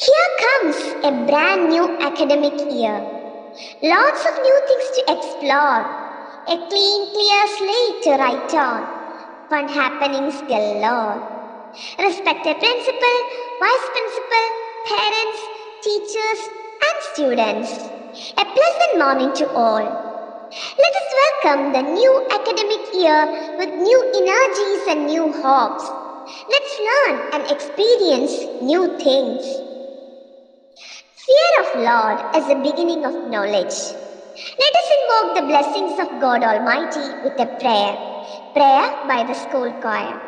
Here comes a brand new academic year. Lots of new things to explore. A clean, clear slate to write on. Fun happenings galore. Respected principal, vice principal, parents, teachers, and students. A pleasant morning to all. Let us welcome the new academic year with new energies and new hopes. Let's learn and experience new things. Fear of Lord is the beginning of knowledge. Let us invoke the blessings of God Almighty with a prayer. Prayer by the school choir.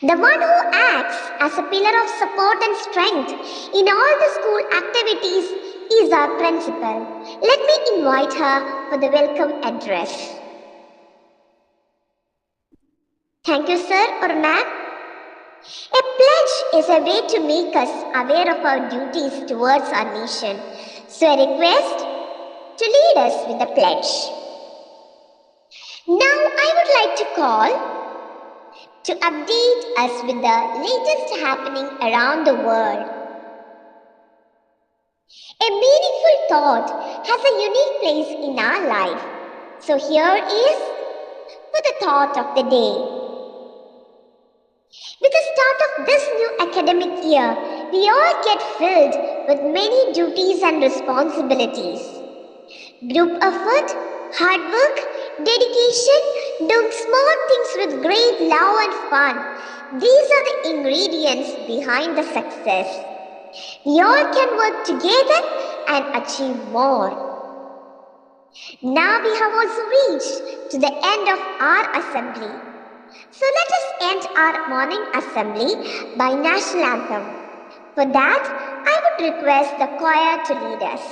The one who acts as a pillar of support and strength in all the school activities is our principal. Let me invite her for the welcome address. Thank you, sir or ma'am. A pledge is a way to make us aware of our duties towards our nation. So I request to lead us with a pledge. Now I would like to call to update us with the latest happening around the world. A meaningful thought has a unique place in our life. So here is for the thought of the day. With the start of this new academic year, we all get filled with many duties and responsibilities. Group effort, hard work, dedication, doing small things with great love and fun. These are the ingredients behind the success. We all can work together and achieve more. Now we have also reached to the end of our assembly. So let us end our morning assembly by national anthem. For that, I would request the choir to lead us.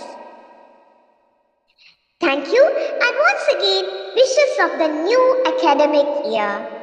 Thank you, and once again, wishes of the new academic year.